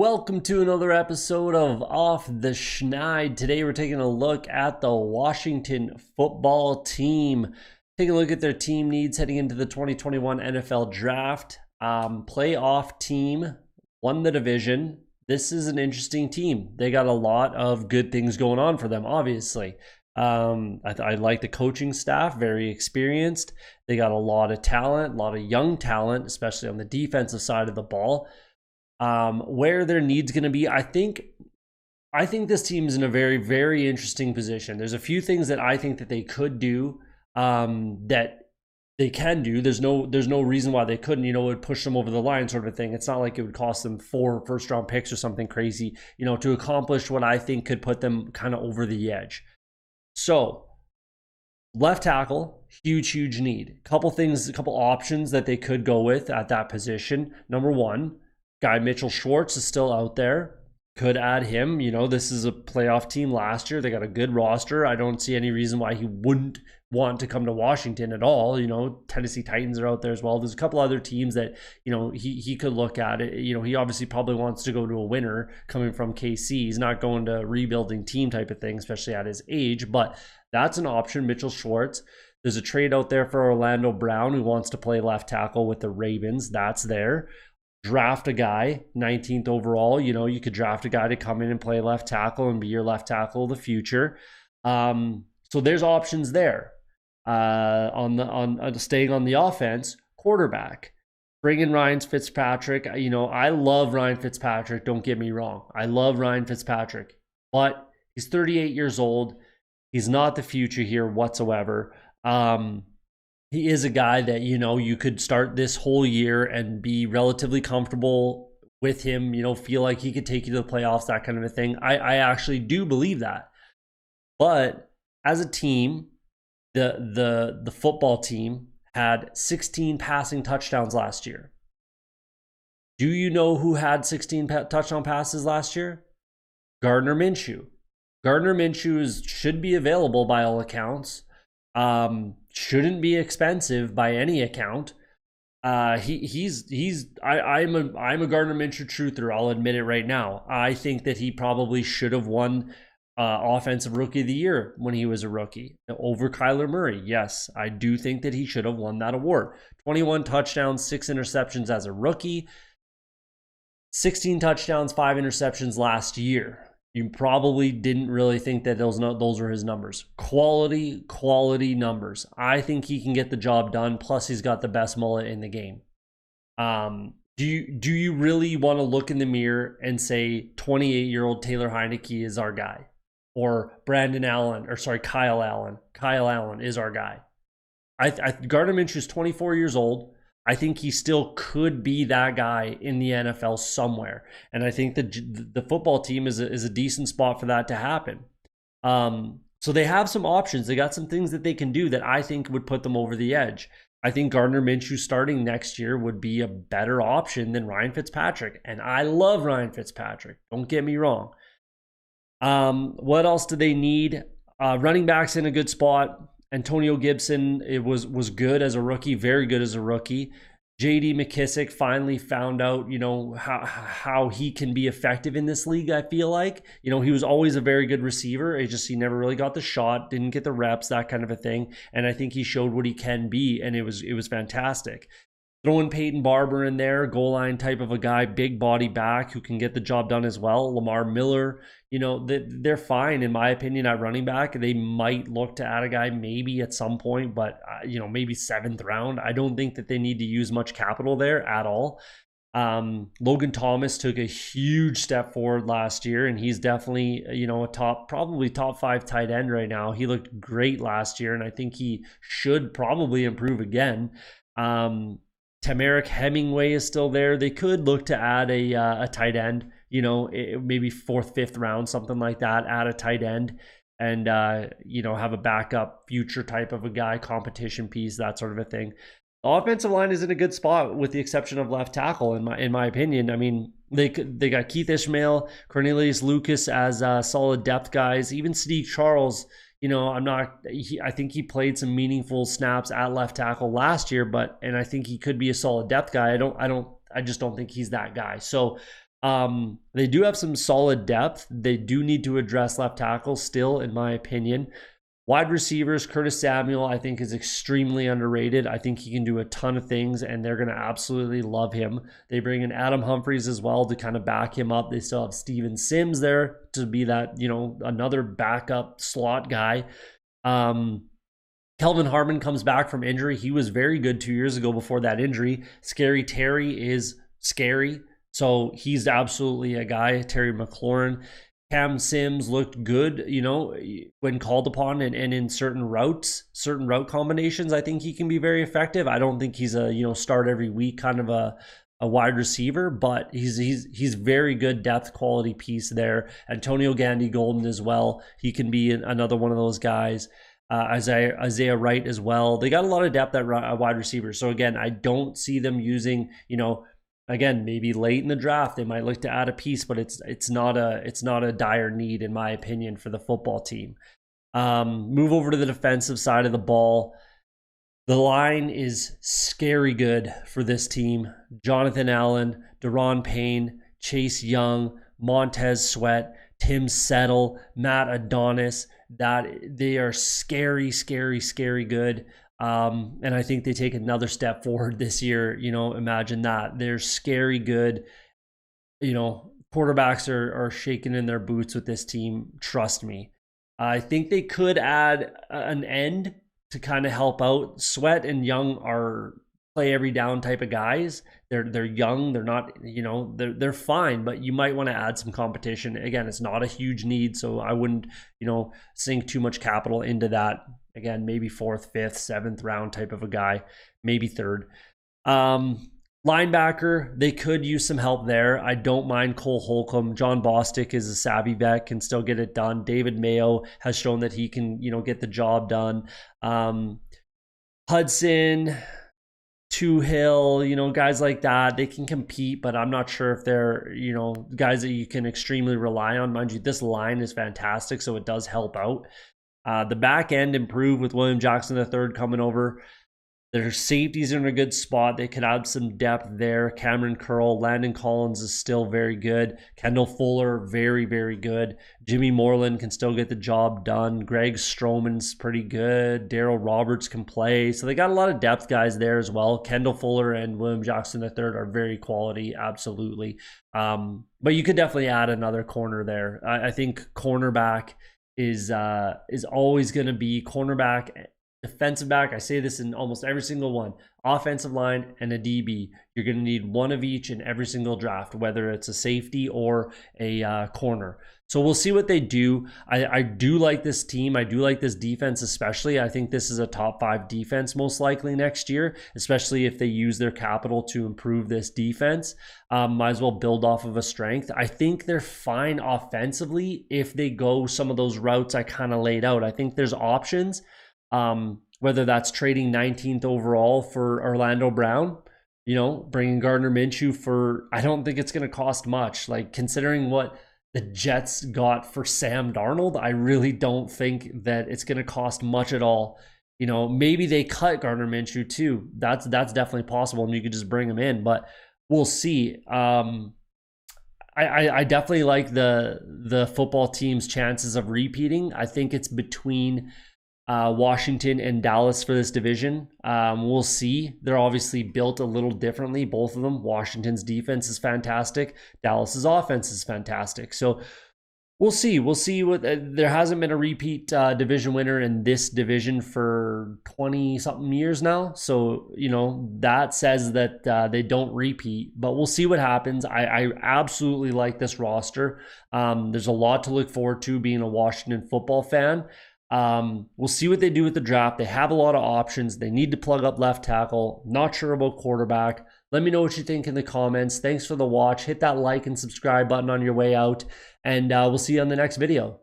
Welcome to another episode of Off the Schneid. Today we're taking a look at the Washington football team. Taking a look at their team needs heading into the 2021 NFL Draft. Playoff team, won the division. This is an interesting team. They got a lot of good things going on for them, obviously. I like the coaching staff, very experienced. They got a lot of talent, a lot of young talent, especially on the defensive side of the ball. Where their needs going to be, I think this team is in a very, very interesting position. There's a few things that I think that they could do, that they can do. There's no reason why they couldn't. It would push them over the line, sort of a thing. It's not like it would cost them 4 first-round picks or something crazy, to accomplish what I think could put them kind of over the edge. So, left tackle, huge need. A couple options that they could go with at that position. Number one, guy Mitchell Schwartz is still out there. Could add him. This is a playoff team last year. They got a good roster. I don't see any reason why he wouldn't want to come to Washington at all. Tennessee Titans are out there as well. There's a couple other teams that, he could look at it. He obviously probably wants to go to a winner coming from KC. He's not going to a rebuilding team type of thing, especially at his age. But that's an option, Mitchell Schwartz. There's a trade out there for Orlando Brown, who wants to play left tackle with the Ravens. That's there. Draft a guy, 19th overall. You could draft a guy to come in and play left tackle and be your left tackle of the future. So there's options there. On staying on the offense, quarterback. Bring in Ryan Fitzpatrick. I love Ryan Fitzpatrick. Don't get me wrong. I love Ryan Fitzpatrick, but he's 38 years old. He's not the future here whatsoever. He is a guy that, you could start this whole year and be relatively comfortable with him, feel like he could take you to the playoffs, that kind of a thing. I actually do believe that. But as a team, the football team had 16 passing touchdowns last year. Do you know who had 16 touchdown passes last year? Gardner Minshew. Gardner Minshew should be available by all accounts. Shouldn't be expensive by any account. I'm a Gardner Minshew truther. I'll admit it right now. I think that he probably should have won Offensive Rookie of the Year when he was a rookie over Kyler Murray. Yes, I do think that he should have won that award. 21 touchdowns, 6 interceptions as a rookie. 16 touchdowns, 5 interceptions last year. You probably didn't really think that those were his numbers. Quality numbers. I think he can get the job done. Plus, he's got the best mullet in the game. Do you really want to look in the mirror and say 28-year-old Taylor Heineke is our guy? Or Kyle Allen. Kyle Allen is our guy. Gardner Minshew is 24 years old. I think he still could be that guy in the NFL somewhere. And I think the football team is a decent spot for that to happen. So they have some options. They got some things that they can do that I think would put them over the edge. I think Gardner Minshew starting next year would be a better option than Ryan Fitzpatrick. And I love Ryan Fitzpatrick. Don't get me wrong. What else do they need? Running backs in a good spot. Antonio Gibson, it was good as a rookie, very good as a rookie. J.D. McKissick finally found out, how he can be effective in this league, I feel like. He was always a very good receiver. He never really got the shot, didn't get the reps, that kind of a thing. And I think he showed what he can be, and it was fantastic. Throwing Peyton Barber in there, goal line type of a guy, big body back who can get the job done as well. Lamar Miller, they're fine in my opinion at running back. They might look to add a guy maybe at some point, but maybe 7th round. I don't think that they need to use much capital there at all. Logan Thomas took a huge step forward last year, and he's definitely, probably top 5 tight end right now. He looked great last year, and I think he should probably improve again. Tamarick Hemingway is still there. They could look to add a tight end, maybe 4th, 5th round, something like that, add a tight end and, have a backup future type of a guy, competition piece, that sort of a thing. The offensive line is in a good spot with the exception of left tackle, in my opinion. I mean, they got Keith Ishmael, Cornelius Lucas as solid depth guys, even Sadiq Charles. I think he played some meaningful snaps at left tackle last year, and I think he could be a solid depth guy. I just don't think he's that guy. So They do have some solid depth. They do need to address left tackle still, in my opinion. Wide receivers, Curtis Samuel, I think is extremely underrated. I think he can do a ton of things, and they're going to absolutely love him. They bring in Adam Humphries as well to kind of back him up. They still have Steven Sims there to be that, another backup slot guy. Kelvin Harmon comes back from injury. He was very good 2 years ago before that injury. Scary Terry is scary. So he's absolutely a guy. Terry McLaurin. Cam Sims looked good, when called upon and in certain route combinations. I think he can be very effective. I don't think he's a, start every week kind of a wide receiver, but he's very good depth quality piece there. Antonio Gandy Golden as well. He can be another one of those guys. Isaiah Wright as well. They got a lot of depth at wide receiver. So again, I don't see them using, again, maybe late in the draft they might look to add a piece, but it's not a dire need in my opinion for the football team. Move over to the defensive side of the ball. The line is scary good for this team. Jonathan Allen, Daron Payne, Chase Young, Montez Sweat, Tim Settle, Matt Adonis. That they are scary good. And I think they take another step forward this year. Imagine that. They're scary good. Quarterbacks are shaking in their boots with this team. Trust me. I think they could add an end to kind of help out. Sweat and Young are play every down type of guys. They're young. They're not, they're fine, but you might want to add some competition. Again, it's not a huge need, so I wouldn't, sink too much capital into that. Again, maybe 4th, 5th, 7th round type of a guy, maybe 3rd. Linebacker, they could use some help there. I don't mind Cole Holcomb. John Bostic is a savvy vet, can still get it done. David Mayo has shown that he can, get the job done. Hudson, Hill, guys like that, they can compete, but I'm not sure if they're, guys that you can extremely rely on. Mind you, this line is fantastic, so it does help out. The back end improved with William Jackson III coming over. Their safeties are in a good spot. They could add some depth there. Cameron Curl, Landon Collins is still very good. Kendall Fuller, very, very good. Jimmy Moreland can still get the job done. Greg Stroman's pretty good. Daryl Roberts can play. So they got a lot of depth guys there as well. Kendall Fuller and William Jackson III are very quality, absolutely. But you could definitely add another corner there. I think cornerback is always going to be cornerback, defensive back. I say this in almost every single one. Offensive line and a DB. You're going to need one of each in every single draft, whether it's a safety or a corner. So we'll see what they do. I do like this team. I do like this defense especially. I think this is a top 5 defense most likely next year, especially if they use their capital to improve this defense. Might as well build off of a strength. I think they're fine offensively if they go some of those routes I kind of laid out. I think there's options. Whether that's trading 19th overall for Orlando Brown, bringing Gardner Minshew for, I don't think it's going to cost much. Like, considering what the Jets got for Sam Darnold, I really don't think that it's going to cost much at all. Maybe they cut Gardner Minshew too. That's definitely possible, and you could just bring him in, but we'll see. I definitely like the football team's chances of repeating. I think it's between Washington and Dallas for this division. We'll see. They're obviously built a little differently, both of them. Washington's defense is fantastic. Dallas's offense is fantastic. So we'll see. We'll see what there hasn't been a repeat division winner in this division for 20-something years now. So, that says that they don't repeat, but we'll see what happens. I absolutely like this roster. There's a lot to look forward to being a Washington football fan. We'll see what they do with the draft. They have a lot of options. They need to plug up left tackle. Not sure about quarterback. Let me know what you think in the comments. Thanks for the watch. Hit that like and subscribe button on your way out, and we'll see you on the next video.